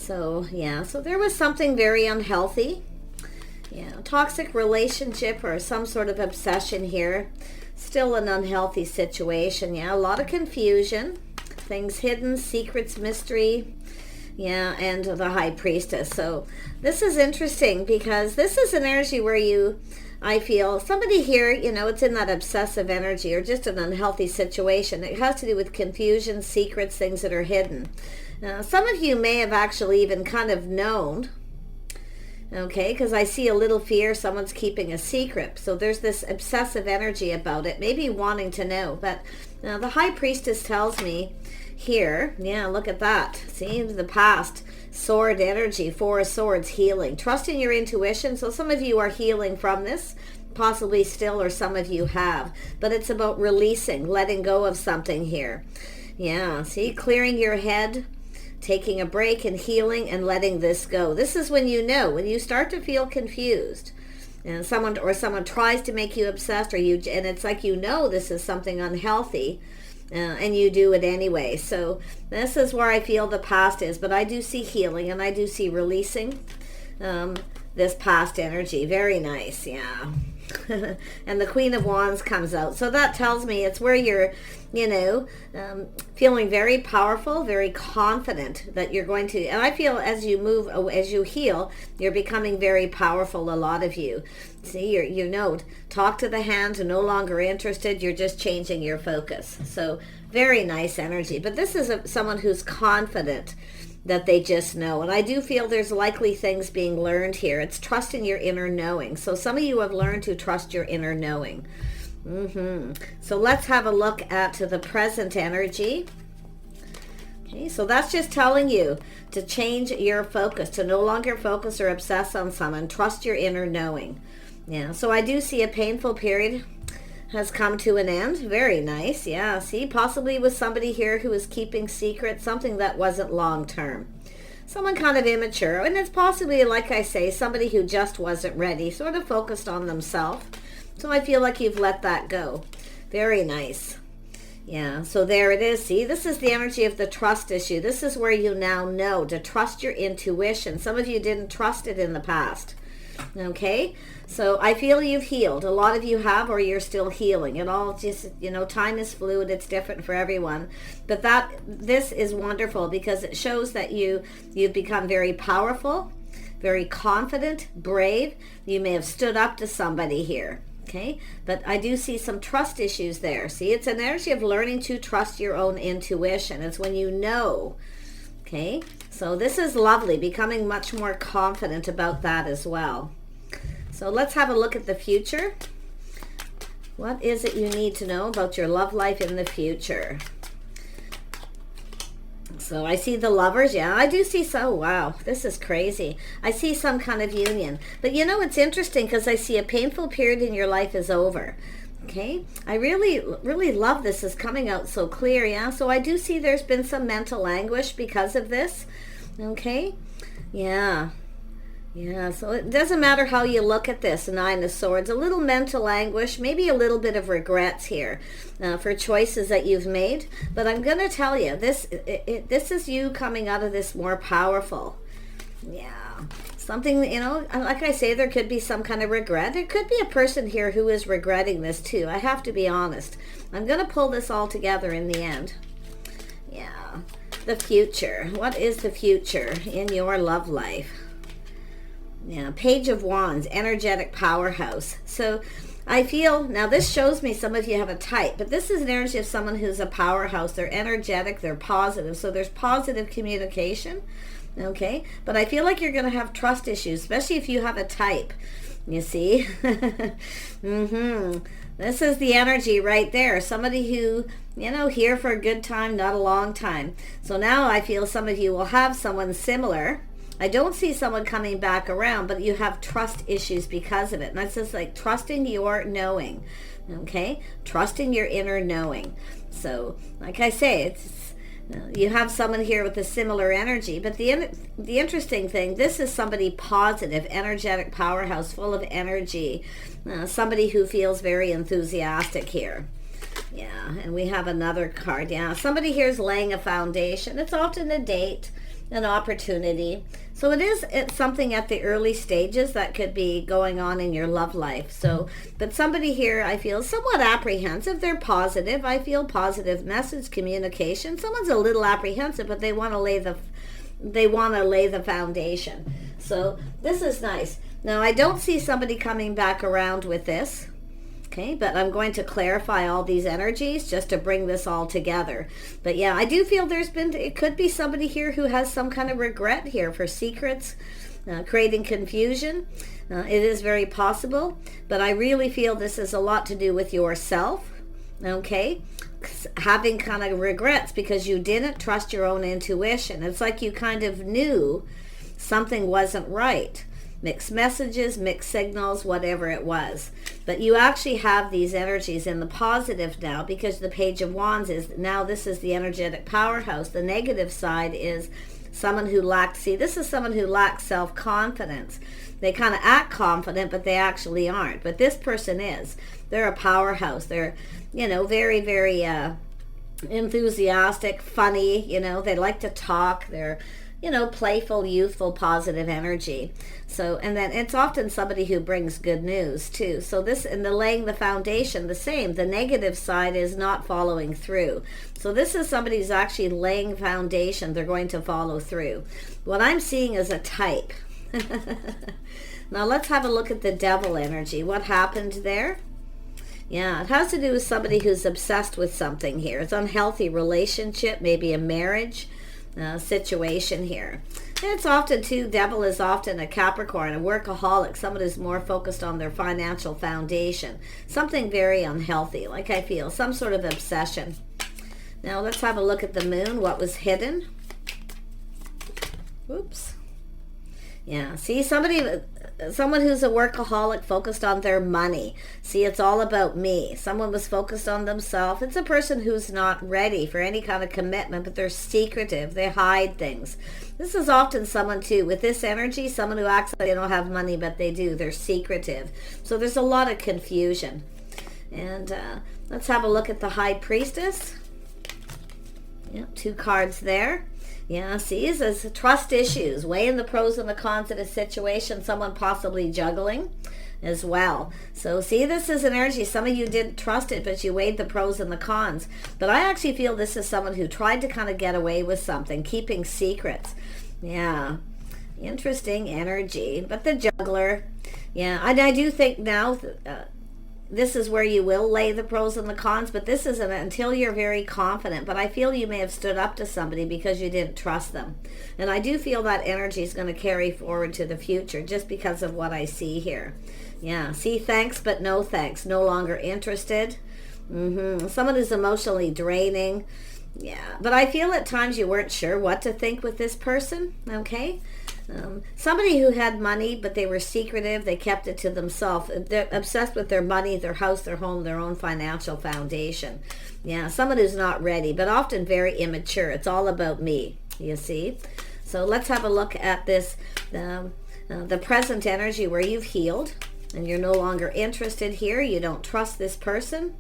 So, yeah, so there was something very unhealthy. Yeah, toxic relationship or some sort of obsession here. Still an unhealthy situation. Yeah, a lot of confusion. Things hidden, secrets, mystery. Yeah, and the High Priestess. So this is interesting because this is an energy where you, I feel, somebody here, you know, it's in that obsessive energy or just an unhealthy situation. It has to do with confusion, secrets, things that are hidden. Some of you may have actually even kind of known, okay, because I see a little fear, someone's keeping a secret. So there's this obsessive energy about it, maybe wanting to know. But the High Priestess tells me here, yeah, look at that. See, the past, sword energy, 4 of Swords, healing. Trusting your intuition. So some of you are healing from this, possibly still, or some of you have. But it's about releasing, letting go of something here. Yeah, see, clearing your head, taking a break and healing and letting this go. This is when you know, when you start to feel confused and someone tries to make you obsessed, or you, and it's like, you know, this is something unhealthy, and you do it anyway. So this is where I feel the past is, but I do see healing and I do see releasing this past energy. Very nice. Yeah. And the Queen of Wands comes out. So that tells me it's where you're, you know, feeling very powerful, very confident that you're going to, and I feel as you move, as you heal, you're becoming very powerful, a lot of you. See, you know, talk to the hand, no longer interested, you're just changing your focus. So very nice energy. But this is someone who's confident that they just know. And I do feel there's likely things being learned here. It's trusting your inner knowing. So some of you have learned to trust your inner knowing. So let's have a look at the present energy. Okay, so that's just telling you to change your focus, to no longer focus or obsess on someone. Trust your inner knowing. Yeah, so I do see a painful period has come to an end. Very nice. Yeah, see, possibly with somebody here who is keeping secret, something that wasn't long term. Someone kind of immature, and it's possibly, like I say, somebody who just wasn't ready, sort of focused on themselves. So I feel like you've let that go. Very nice. Yeah, so there it is. See, this is the energy of the trust issue. This is where you now know to trust your intuition. Some of you didn't trust it in the past. Okay, so I feel you've healed. A lot of you have, or you're still healing. It all just, you know, time is fluid. It's different for everyone. But this is wonderful because it shows that you've become very powerful, very confident, brave. You may have stood up to somebody here. Okay, but I do see some trust issues there. See, it's an energy of learning to trust your own intuition. It's when you know. Okay, so this is lovely, becoming much more confident about that as well. So let's have a look at the future. What is it you need to know about your love life in the future? So I see the Lovers. Yeah, I do see so. Wow, this is crazy. I see some kind of union. But you know, it's interesting because I see a painful period in your life is over. Okay, I really love this is coming out so clear. Yeah, so I do see there's been some mental anguish because of this. Okay, yeah, so it doesn't matter how you look at this. Nine of Swords, a little mental anguish, maybe a little bit of regrets here for choices that you've made. But I'm going to tell you, this is you coming out of this more powerful. Yeah. Something, you know, like I say, there could be some kind of regret. There could be a person here who is regretting this too. I have to be honest. I'm going to pull this all together in the end. Yeah. The future. What is the future in your love life? Yeah. Page of Wands, energetic powerhouse. So I feel, now this shows me some of you have a type, but this is an energy of someone who's a powerhouse. They're energetic, they're positive. So there's positive communication. Okay, but I feel like you're going to have trust issues, especially if you have a type, you see. This is the energy right there. Somebody who, you know, here for a good time, not a long time. So now I feel some of you will have someone similar. I don't see someone coming back around, but you have trust issues because of it. And that's just like trusting your knowing, okay? Trusting your inner knowing. So, like I say, it's, you have someone here with a similar energy, but the interesting thing, this is somebody positive, energetic powerhouse, full of energy, somebody who feels very enthusiastic here. Yeah, and we have another card. Yeah, somebody here is laying a foundation. It's often a date. an opportunity. So it's something at the early stages that could be going on in your love life. So, but somebody here I feel somewhat apprehensive. They're positive. I feel positive message, communication. Someone's a little apprehensive, but they want to lay the foundation. So this is nice. Now I don't see somebody coming back around with this. Okay, but I'm going to clarify all these energies just to bring this all together. But yeah, I do feel it could be somebody here who has some kind of regret here for secrets, creating confusion. It is very possible, but I really feel this is a lot to do with yourself, okay? Having kind of regrets because you didn't trust your own intuition. It's like you kind of knew something wasn't right. Mixed messages, mixed signals, whatever it was. But you actually have these energies in the positive now because the Page of Wands this is the energetic powerhouse. The negative side is someone who this is someone who lacks self-confidence. They kind of act confident, but they actually aren't. But this person is. They're a powerhouse. They're, very, very enthusiastic, funny, they like to talk. They're, playful, youthful, positive energy. So, and then it's often somebody who brings good news too. So this, and the laying the foundation, the same. The negative side is not following through. So this is somebody who's actually laying foundation. They're going to follow through. What I'm seeing is a type. Now let's have a look at the devil energy. What happened there? Yeah, it has to do with somebody who's obsessed with something here. It's unhealthy relationship, maybe a marriage situation here. And it's often too, devil is often a Capricorn, a workaholic, someone who's more focused on their financial foundation. Something very unhealthy, like I feel, some sort of obsession. Now let's have a look at the moon, what was hidden. Oops. Yeah, see, someone who's a workaholic focused on their money. See, it's all about me. Someone was focused on themselves. It's a person who's not ready for any kind of commitment, but they're secretive. They hide things. This is often someone, too, with this energy, someone who acts like they don't have money, but they do. They're secretive. So there's a lot of confusion. And let's have a look at the High Priestess. Yep, 2 cards there. Yeah, see, it says trust issues, weighing the pros and the cons of the situation, someone possibly juggling as well. So see, this is an energy. Some of you didn't trust it, but you weighed the pros and the cons. But I actually feel this is someone who tried to kind of get away with something, keeping secrets. Yeah, interesting energy. But the juggler, yeah, I do think now this is where you will lay the pros and the cons, but this isn't until you're very confident. But I feel you may have stood up to somebody because you didn't trust them. And I do feel that energy is going to carry forward to the future just because of what I see here. Yeah, see, thanks, but no thanks. No longer interested. Someone who's emotionally draining. Yeah, but I feel at times you weren't sure what to think with this person, okay? Somebody who had money, but they were secretive. They kept it to themselves. They're obsessed with their money, their house, their home, their own financial foundation. Yeah, someone who's not ready, but often very immature. It's all about me, you see. So let's have a look at this, the present energy where you've healed and you're no longer interested here. You don't trust this person.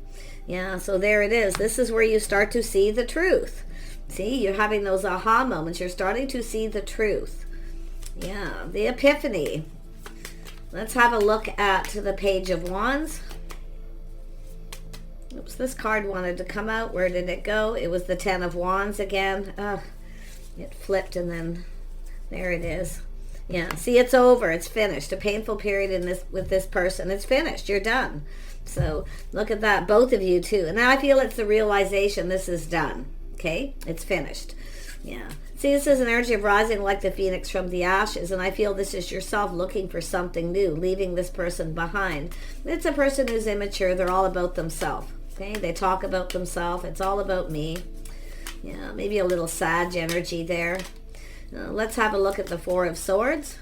Yeah, so there it is. This is where you start to see the truth. See, you're having those aha moments. You're starting to see the truth. Yeah, the epiphany. Let's have a look at the Page of Wands. Oops, this card wanted to come out. Where did it go? It was the 10 of Wands again. It flipped and then there it is. Yeah, see, it's over. It's finished. A painful period with this person. It's finished. You're done. So look at that, both of you too. And now I feel it's the realization this is done. Okay, it's finished. Yeah. See, this is an energy of rising like the phoenix from the ashes, and I feel this is yourself looking for something new, leaving this person behind. It's a person who's immature. They're all about themselves. Okay, they talk about themselves. It's all about me. Yeah, maybe a little Sag energy there. Let's have a look at the 4 of Swords.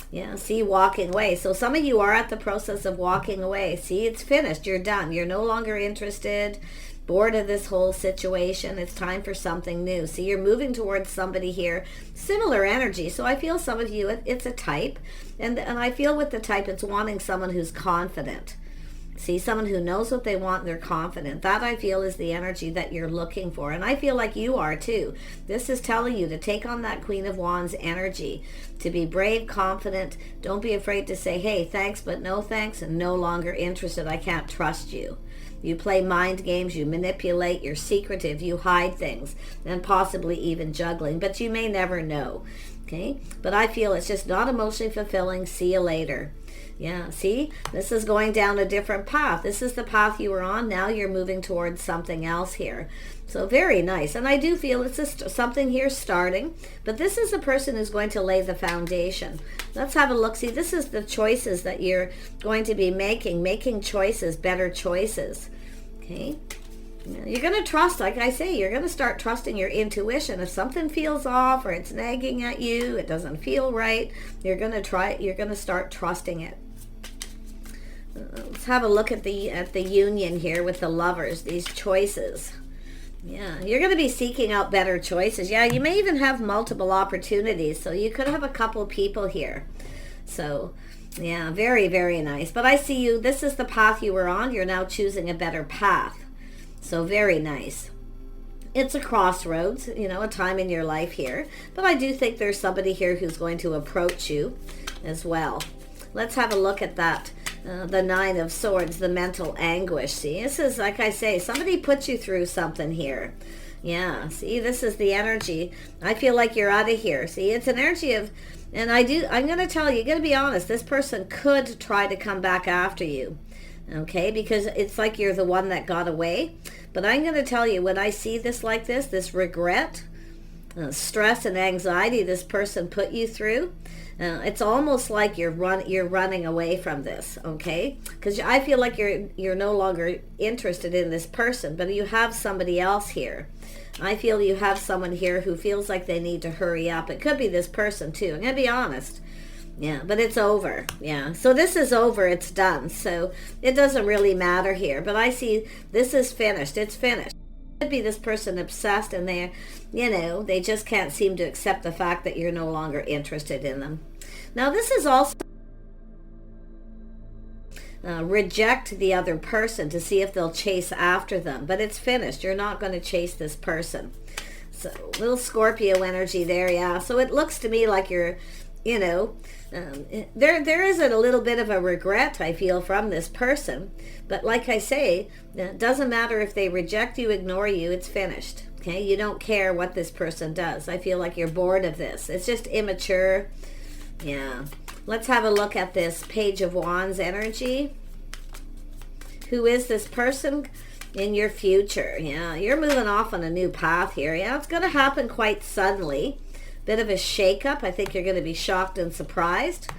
Yeah, see, walking away. So some of you are at the process of walking away. See, it's finished. You're done. You're no longer interested. Bored of this whole situation. It's time for something new. See, you're moving towards somebody here. Similar energy. So I feel some of you, it's a type. And I feel with the type, it's wanting someone who's confident. See, someone who knows what they want and they're confident. That, I feel, is the energy that you're looking for. And I feel like you are too. This is telling you to take on that Queen of Wands energy, to be brave, confident. Don't be afraid to say, hey, thanks, but no thanks, and no longer interested. I can't trust you. You play mind games, you manipulate, you're secretive, you hide things, and possibly even juggling. But you may never know. Okay? But I feel it's just not emotionally fulfilling. See you later. Yeah, see, this is going down a different path. This is the path you were on. Now you're moving towards something else here. So very nice. And I do feel it's just something here starting. But this is a person who's going to lay the foundation. Let's have a look. See, this is the choices that you're going to be making choices, better choices. Okay. You're going to trust, like I say, you're going to start trusting your intuition. If something feels off or it's nagging at you, it doesn't feel right, you're going to start trusting it. Let's have a look at the union here with the lovers, these choices. Yeah, you're going to be seeking out better choices. Yeah, you may even have multiple opportunities, so you could have a couple people here. So, yeah, very, very nice. But I see you, this is the path you were on. You're now choosing a better path. So very nice. It's a crossroads, you know, a time in your life here. But I do think there's somebody here who's going to approach you as well. Let's have a look at that. The Nine of Swords, the mental anguish. See, this is, like I say, somebody put you through something here. Yeah, see, this is the energy. I feel like you're out of here. See, it's an energy of, and I'm going to tell you, going to be honest, this person could try to come back after you. Okay, because it's like you're the one that got away. But I'm going to tell you, when I see this like this regret, stress and anxiety this person put you through, it's almost like you're running away from this, okay? Because I feel like you're no longer interested in this person, but you have somebody else here. I feel you have someone here who feels like they need to hurry up. It could be this person too. I'm going to be honest. Yeah, but it's over. Yeah, so this is over. It's done. So it doesn't really matter here. But I see this is finished. It's finished. It could be this person obsessed and they're, you know, they just can't seem to accept the fact that you're no longer interested in them. Now this is also reject the other person to see if they'll chase after them. But it's finished. You're not going to chase this person. So little Scorpio energy there, yeah. So it looks to me like you're, you know, there is a little bit of a regret, I feel, from this person. But like I say, it doesn't matter if they reject you, ignore you, it's finished. Okay, you don't care what this person does. I feel like you're bored of this. It's just immature. Yeah. Let's have a look at this Page of Wands energy. Who is this person in your future? Yeah, you're moving off on a new path here. Yeah, it's going to happen quite suddenly. Bit of a shake-up. I think you're going to be shocked and surprised.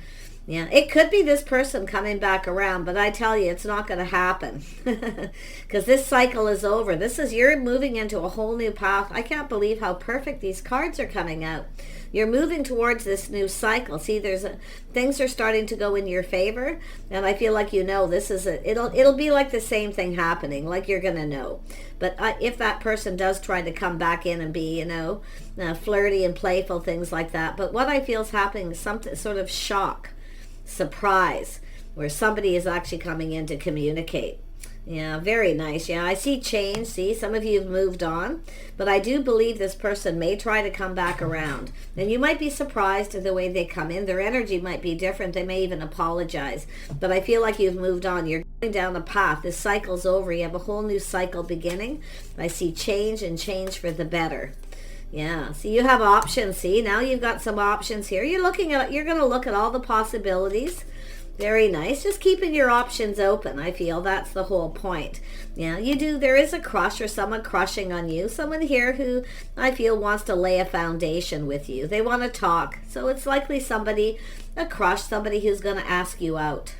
Yeah, it could be this person coming back around, but I tell you, it's not going to happen because this cycle is over. You're moving into a whole new path. I can't believe how perfect these cards are coming out. You're moving towards this new cycle. See, things are starting to go in your favor, and I feel like, you know, it'll be like the same thing happening, like you're going to know. But if that person does try to come back in and be, you know, flirty and playful, things like that. But what I feel is happening is something sort of shock, surprise, where somebody is actually coming in to communicate. Yeah, very nice. Yeah, I see change. See, some of you have moved on, but I do believe this person may try to come back around. And you might be surprised at the way they come in. Their energy might be different. They may even apologize. But I feel like you've moved on. You're going down a path. This cycle's over. You have a whole new cycle beginning. I see change, and change for the better. Yeah, so you have options. See, now you've got some options here. You're going to look at all the possibilities. Very nice. Just keeping your options open. I feel that's the whole point. Yeah, there is a crush or someone crushing on you. Someone here who I feel wants to lay a foundation with you. They want to talk. So it's likely a crush, somebody who's going to ask you out.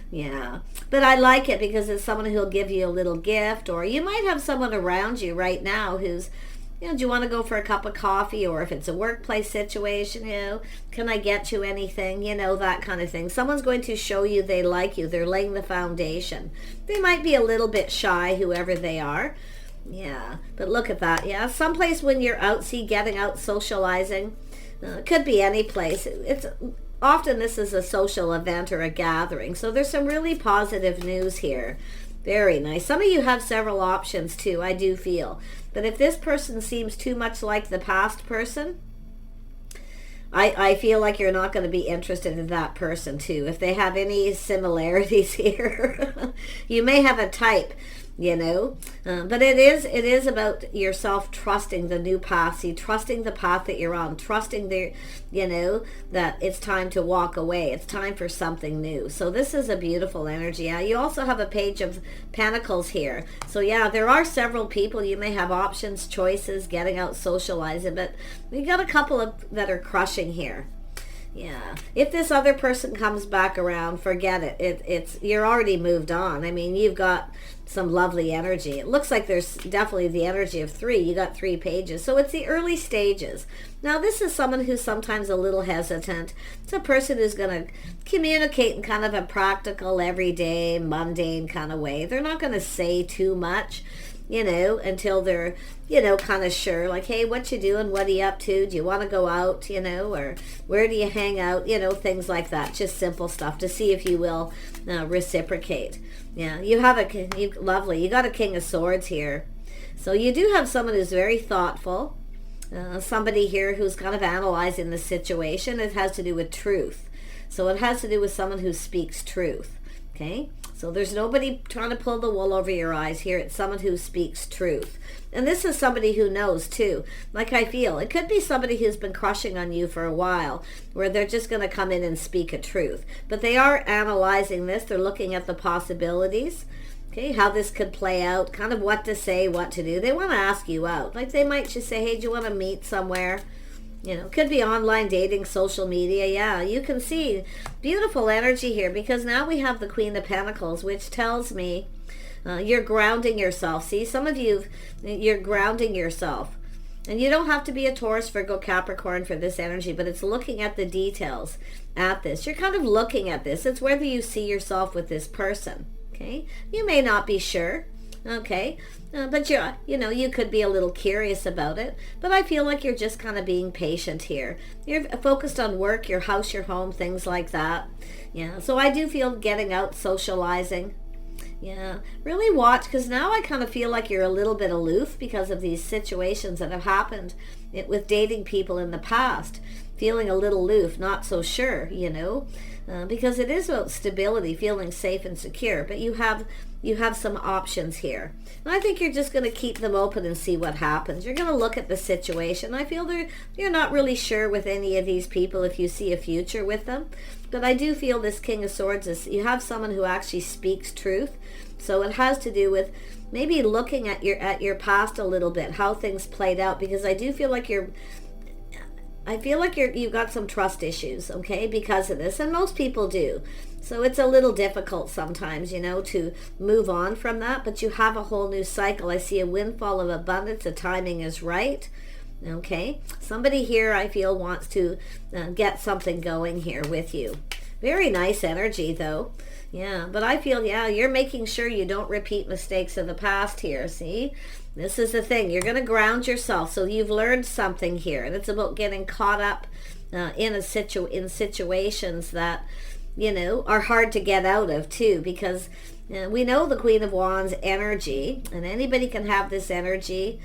Yeah, but I like it because it's someone who'll give you a little gift, or you might have someone around you right now who's, you know, do you want to go for a cup of coffee? Or if it's a workplace situation, you know, can I get you anything? You know, that kind of thing. Someone's going to show you they like you. They're laying the foundation. They might be a little bit shy, whoever they are. Yeah, but look at that. Yeah, someplace when you're out, getting out, socializing. It could be any place. often this is a social event or a gathering. So there's some really positive news here. Very nice. Some of you have several options too, I do feel. But if this person seems too much like the past person, I feel like you're not going to be interested in that person too. If they have any similarities here, you may have a type, you know, but it is about yourself trusting the new path. See, trusting the path that you're on, trusting the, you know, that it's time to walk away. It's time for something new. So this is a beautiful energy. Yeah, you also have a Page of Pentacles here. So yeah, there are several people. You may have options, choices, getting out, socializing, but we got a couple of that are crushing here. Yeah, if this other person comes back around, forget it. It's you're already moved on. I mean, you've got some lovely energy. It looks like there's definitely the energy of 3. You got 3 pages. So it's the early stages. Now, this is someone who's sometimes a little hesitant. It's a person who's going to communicate in kind of a practical, everyday, mundane kind of way. They're not going to say too much, you know, until they're, you know, kind of sure, like, hey, what you doing? What are you up to? Do you want to go out, you know, or where do you hang out? You know, things like that. Just simple stuff to see if you will reciprocate. Yeah, you have lovely. You got a King of Swords here. So you do have someone who's very thoughtful. Somebody here who's kind of analyzing the situation. It has to do with truth. So it has to do with someone who speaks truth. Okay? So there's nobody trying to pull the wool over your eyes here. It's someone who speaks truth. And this is somebody who knows too. Like I feel, it could be somebody who's been crushing on you for a while, where they're just going to come in and speak a truth. But they are analyzing this. They're looking at the possibilities. Okay, how this could play out, kind of what to say, what to do. They want to ask you out. Like they might just say, hey, do you want to meet somewhere? You know, could be online dating, social media. Yeah, you can see beautiful energy here, because now we have the Queen of Pentacles, which tells me you're grounding yourself. See, some of you, you're grounding yourself. And you don't have to be a Taurus, Virgo, Capricorn for this energy, but it's looking at the details at this. You're kind of looking at this. It's whether you see yourself with this person. Okay, you may not be sure. Okay, but you know, you could be a little curious about it. But I feel like you're just kind of being patient here. You're focused on work, your house, your home, things like that. Yeah, so I do feel getting out, socializing. Yeah, really watch, because now I kind of feel like you're a little bit aloof because of these situations that have happened with dating people in the past. Feeling a little aloof, not so sure, you know, because it is about stability, feeling safe and secure. But you have some options here. And I think you're just going to keep them open and see what happens. You're going to look at the situation. I feel you're not really sure with any of these people if you see a future with them. But I do feel this King of Swords is, you have someone who actually speaks truth. So it has to do with maybe looking at your past a little bit, how things played out, because I do feel like you've got some trust issues, okay, because of this, and most people do. So it's a little difficult sometimes, you know, to move on from that, but you have a whole new cycle. I see a windfall of abundance. The timing is right. Okay, somebody here I feel wants to get something going here with you. Very nice energy though. Yeah, but I feel, yeah, you're making sure you don't repeat mistakes of the past here. See, this is the thing. You're going to ground yourself. So you've learned something here, and it's about getting caught up in situations that, you know, are hard to get out of too, because we know the Queen of Wands energy, and anybody can have this energy.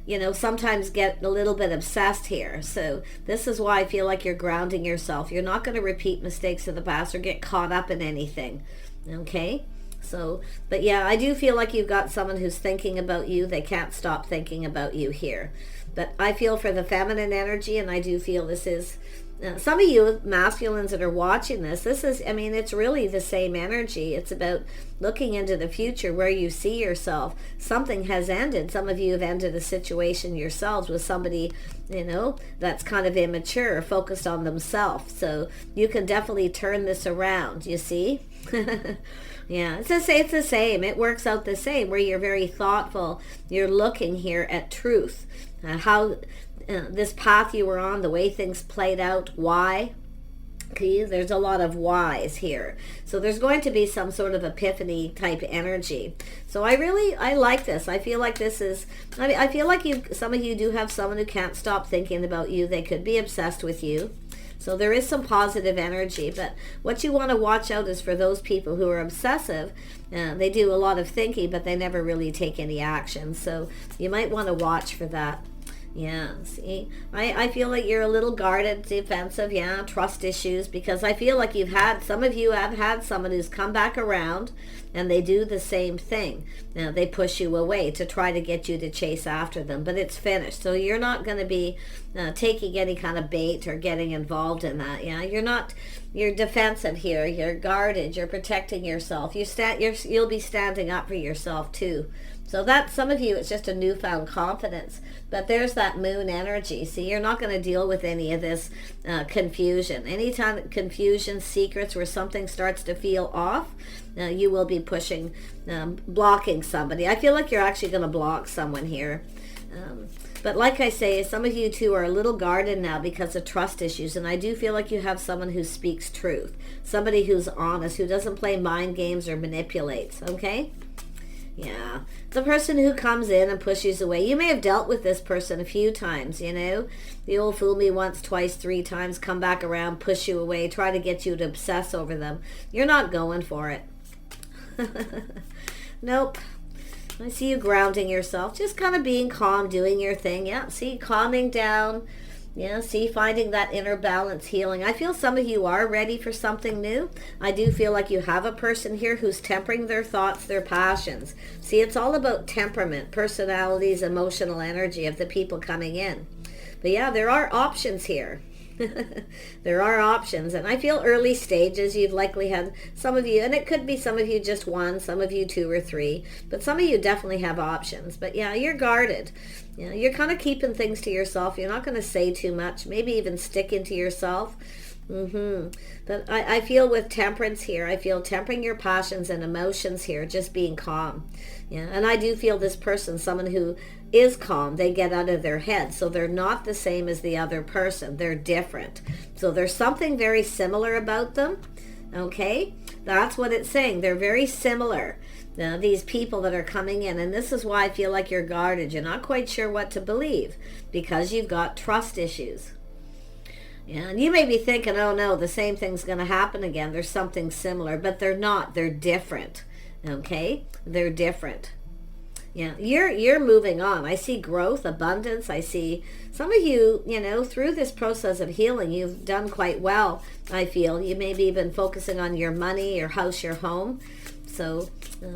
You know, sometimes get a little bit obsessed here. So this is why I feel like you're grounding yourself. You're not going to repeat mistakes of the past or get caught up in anything. Okay? So, but yeah, I do feel like you've got someone who's thinking about you. They can't stop thinking about you here. But I feel for the feminine energy, and I do feel this is, some of you masculines that are watching this is, I mean, it's really the same energy. It's about looking into the future where you see yourself. Something has ended. Some of you have ended a situation yourselves with somebody, you know, that's kind of immature, focused on themselves. So you can definitely turn this around, you see? Yeah, it's the same. It works out the same, where you're very thoughtful. You're looking here at truth. How this path you were on, the way things played out, why. Okay, there's a lot of whys here. So there's going to be some sort of epiphany type energy. So I like this. I feel like this is, I feel like some of you do have someone who can't stop thinking about you. They could be obsessed with you. So there is some positive energy, but what you want to watch out is for those people who are obsessive. They do a lot of thinking, but they never really take any action. So you might want to watch for that. Yeah, see, I feel like you're a little guarded, defensive, yeah, trust issues, because I feel like some of you have had someone who's come back around and they do the same thing. Now, they push you away to try to get you to chase after them, but it's finished. So you're not going to be taking any kind of bait or getting involved in that, yeah. You're defensive here, you're guarded, you're protecting yourself. You'll be standing up for yourself too. So that, some of you, it's just a newfound confidence. But there's that moon energy. See, you're not going to deal with any of this confusion. Anytime confusion, secrets, where something starts to feel off, you will be pushing, blocking somebody. I feel like you're actually going to block someone here. But like I say, some of you too are a little guarded now because of trust issues. And I do feel like you have someone who speaks truth. Somebody who's honest, who doesn't play mind games or manipulates, okay? Yeah, the person who comes in and pushes away. You may have dealt with this person a few times, you know. The old fool me once, twice, 3 times, come back around, push you away, try to get you to obsess over them. You're not going for it. Nope. I see you grounding yourself, just kind of being calm, doing your thing. Yeah, see, calming down. Yeah, see, finding that inner balance, healing. I feel some of you are ready for something new. I do feel like you have a person here who's tempering their thoughts, their passions. See, it's all about temperament, personalities, emotional energy of the people coming in. But yeah, there are options here. There are options, and I feel early stages. You've likely had some of you, and it could be some of you just 1, some of you 2 or 3, but some of you definitely have options. But yeah, you're guarded. You know, you're kind of keeping things to yourself. You're not going to say too much, maybe even sticking to yourself. But I feel with temperance here, I feel tempering your passions and emotions here, just being calm. Yeah, and I do feel this person, someone who is calm, they get out of their head. So they're not the same as the other person. They're different. So there's something very similar about them. Okay? That's what it's saying. They're very similar. Now, these people that are coming in, and this is why I feel like you're guarded. You're not quite sure what to believe because you've got trust issues. Yeah, and you may be thinking, oh no, the same thing's going to happen again. There's something similar, but they're not. They're different. Okay? They're different. Yeah, you're moving on. I see growth, abundance. I see some of you, you know, through this process of healing, you've done quite well, I feel. You may be even focusing on your money, your house, your home. So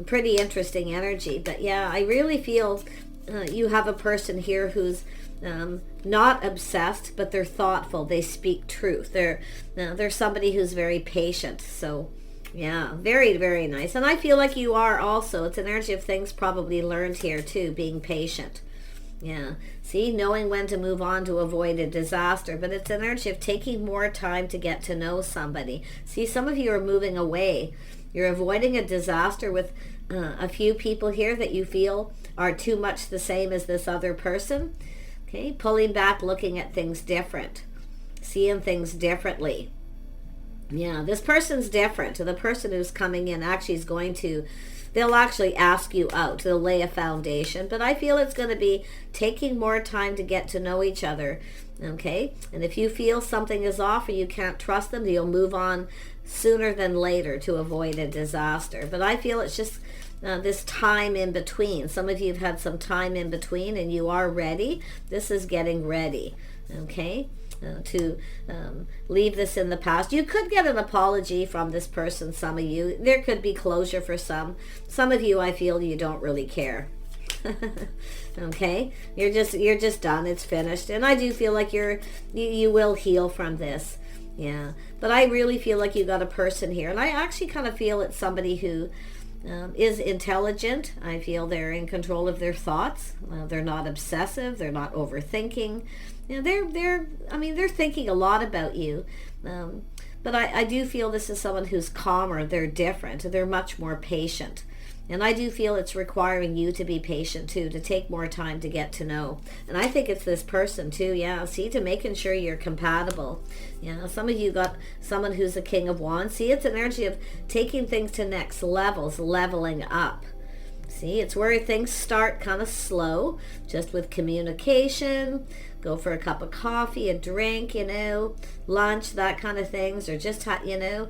pretty interesting energy. But yeah, I really feel you have a person here who's not obsessed, but they're thoughtful. They speak truth. They're somebody who's very patient. So yeah, very, very nice. And I feel like you are also. It's an energy of things probably learned here too, being patient. Yeah, see, knowing when to move on to avoid a disaster. But it's an energy of taking more time to get to know somebody. See, some of you are moving away. You're avoiding a disaster with a few people here that you feel are too much the same as this other person. Okay, pulling back, looking at things different, seeing things differently. Yeah, this person's different. The person who's coming in actually is going to, they'll actually ask you out. They'll lay a foundation. But I feel it's going to be taking more time to get to know each other. Okay? And if you feel something is off or you can't trust them, you'll move on sooner than later to avoid a disaster. But I feel it's just this time in between. Some of you have had some time in between and you are ready. This is getting ready. Okay? To leave this in the past. You could get an apology from this person, some of you. There could be closure for some. Some of you, I feel you don't really care. Okay? You're just done. It's finished. And I do feel like you will heal from this. Yeah. But I really feel like you got a person here. And I actually kind of feel it's somebody who is intelligent. I feel they're in control of their thoughts. They're not obsessive. They're not overthinking. You know, they're thinking a lot about you. But I do feel this is someone who's calmer. They're different. They're much more patient. And I do feel it's requiring you to be patient too, to take more time to get to know. And I think it's this person too, yeah. See, to making sure you're compatible. Yeah, some of you got someone who's a King of Wands. See, it's an energy of taking things to next levels, leveling up. See, it's where things start kind of slow, just with communication, go for a cup of coffee, a drink, you know, lunch, that kind of things, or just, you know,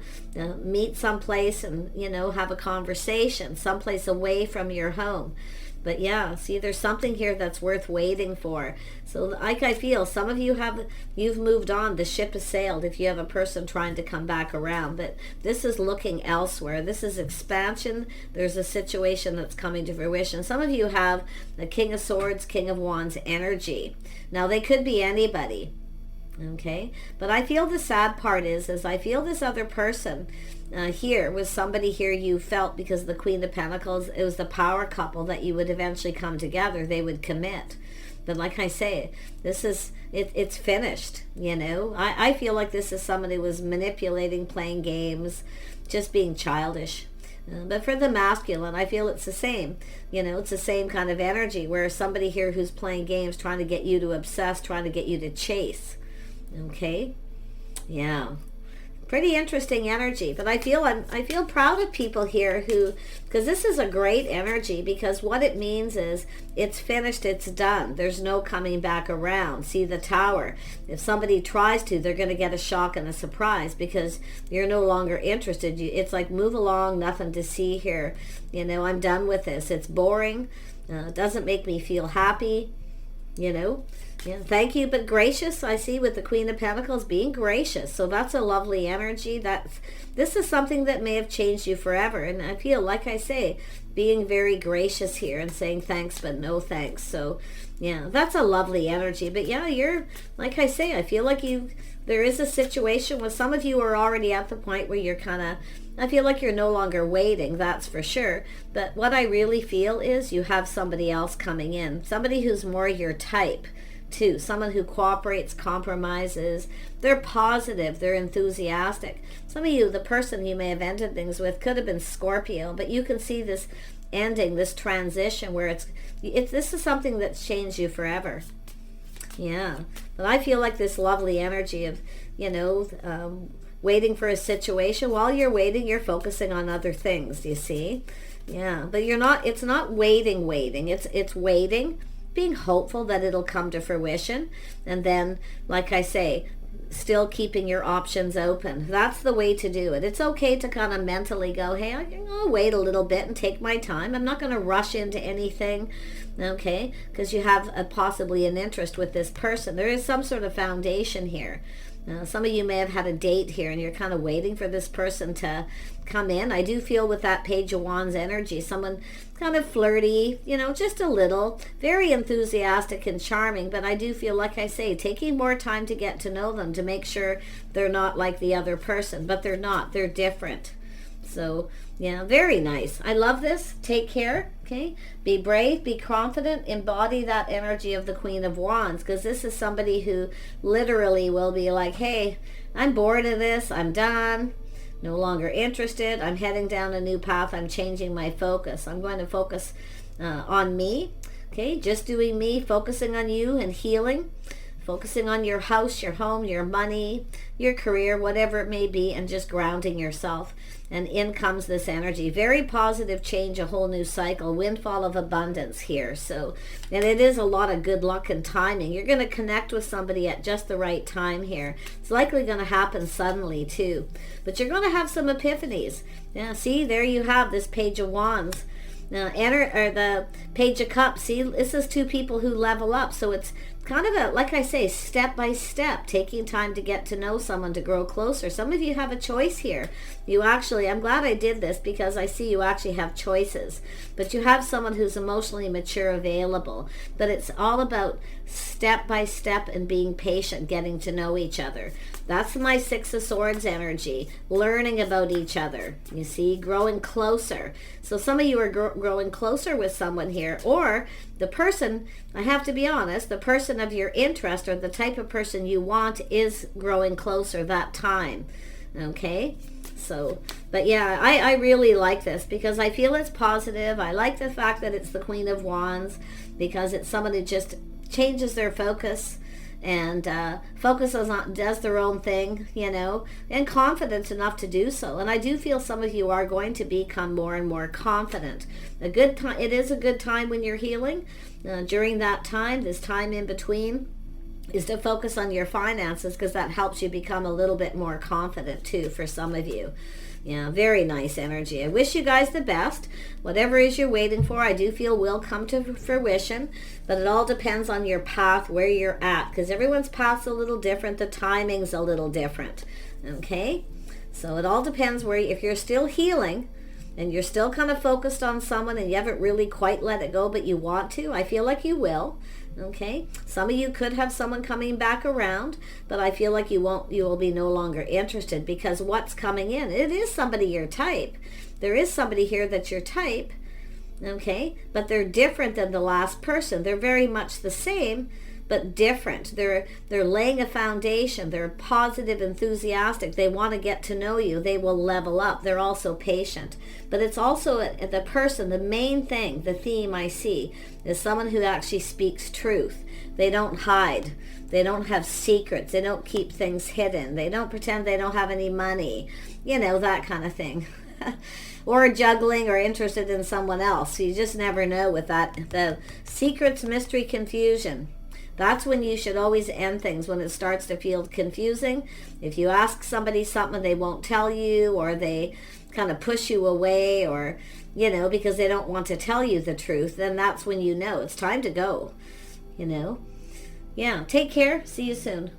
meet someplace and, you know, have a conversation someplace away from your home. But yeah, see, there's something here that's worth waiting for. So like I feel, some of you you've moved on. The ship has sailed if you have a person trying to come back around. But this is looking elsewhere. This is expansion. There's a situation that's coming to fruition. Some of you have the King of Swords, King of Wands energy. Now, they could be anybody. Okay, but I feel the sad part is I feel this other person here was somebody here you felt, because of the Queen of Pentacles, it was the power couple that you would eventually come together. They would commit. But like I say, this is it's finished, you know. I feel like this is somebody who was manipulating, playing games, just being childish. But for the masculine, I feel it's the same. You know, it's the same kind of energy, where somebody here who's playing games, trying to get you to obsess, trying to get you to chase. Okay, yeah, pretty interesting energy. But I feel proud of people here who, because this is a great energy, because what it means is it's finished, it's done. There's no coming back around. See the Tower. If somebody tries to, they're going to get a shock and a surprise, because you're no longer interested. It's like, move along, nothing to see here. You know, I'm done with this. It's boring. It doesn't make me feel happy. You know. Yeah, thank you, but gracious, I see with the Queen of Pentacles, being gracious. So that's a lovely energy. This is something that may have changed you forever. And I feel, like I say, being very gracious here and saying thanks, but no thanks. So yeah, that's a lovely energy. But yeah, you're, like I say, I feel like there is a situation where some of you are already at the point where you're kind of, I feel like you're no longer waiting, that's for sure. But what I really feel is you have somebody else coming in, somebody who's more your type. Too, someone who cooperates, compromises, they're positive, they're enthusiastic. Some of you, the person you may have ended things with could have been Scorpio, but you can see this ending, this transition where this is something that's changed you forever. Yeah, but I feel like this lovely energy of, you know, waiting for a situation. While you're waiting, you're focusing on other things, you see? Yeah, but it's not waiting, it's waiting, being hopeful that it'll come to fruition, and then, like I say, still keeping your options open. That's the way to do it. It's okay to kind of mentally go, hey, I'll wait a little bit and take my time. I'm not going to rush into anything, okay, because you have possibly an interest with this person. There is some sort of foundation here. Some of you may have had a date here and you're kind of waiting for this person to come in. I do feel with that Page of Wands energy, someone kind of flirty, you know, just a little, very enthusiastic and charming. But I do feel, like I say, taking more time to get to know them, to make sure they're not like the other person. But they're not. They're different. So, yeah, very nice. I love this. Take care, okay? Be brave, be confident, embody that energy of the Queen of Wands, because this is somebody who literally will be like, hey, I'm bored of this. I'm done. No longer interested. I'm heading down a new path. I'm changing my focus. I'm going to focus on me, okay? Just doing me, focusing on you and healing. Focusing on your house, your home, your money, your career, whatever it may be, and just grounding yourself. And in comes this energy. Very positive change, a whole new cycle, windfall of abundance here. So, and it is a lot of good luck and timing. You're going to connect with somebody at just the right time here. It's likely going to happen suddenly too. But you're going to have some epiphanies. Yeah, see, there you have this Page of Wands. Now, the Page of Cups. See, this is two people who level up. So it's kind of a, like I say, step by step, taking time to get to know someone, to grow closer. Some of you have a choice here. You actually, I'm glad I did this, because I see you actually have choices. But you have someone who's emotionally mature, available. But it's all about step by step and being patient, getting to know each other. That's my Six of Swords energy, learning about each other. You see, growing closer. So some of you are growing closer with someone here, or the person, I have to be honest, the person of your interest, or the type of person you want, is growing closer that time. Okay? So, but yeah, I really like this, because I feel it's positive. I like the fact that it's the Queen of Wands, because it's someone who just changes their focus and focuses on, does their own thing, you know, and confident enough to do so. And I do feel some of you are going to become more and more confident. A good time. It is a good time when you're healing. During that time, this time in between, is to focus on your finances, because that helps you become a little bit more confident too for some of you. Yeah, very nice energy. I wish you guys the best. Whatever is you're waiting for, I do feel will come to fruition, but it all depends on your path, where you're at, because everyone's path's a little different. The timing's a little different. Okay? So it all depends where, if you're still healing and you're still kind of focused on someone and you haven't really quite let it go, but you want to, I feel like you will. Okay, some of you could have someone coming back around, but I feel like you will be no longer interested, because what's coming in, it is somebody your type. There is somebody here that's your type, okay, but they're different than the last person. They're very much the same, but different. They're laying a foundation. They're positive, enthusiastic. They want to get to know you. They will level up. They're also patient. But it's also the person, the main thing, the theme I see, is someone who actually speaks truth. They don't hide. They don't have secrets. They don't keep things hidden. They don't pretend they don't have any money. You know, that kind of thing. Or juggling or interested in someone else. You just never know with that. The secrets, mystery, confusion. That's when you should always end things, when it starts to feel confusing. If you ask somebody something, they won't tell you, or they kind of push you away, or, you know, because they don't want to tell you the truth, then that's when you know it's time to go, you know. Yeah, take care. See you soon.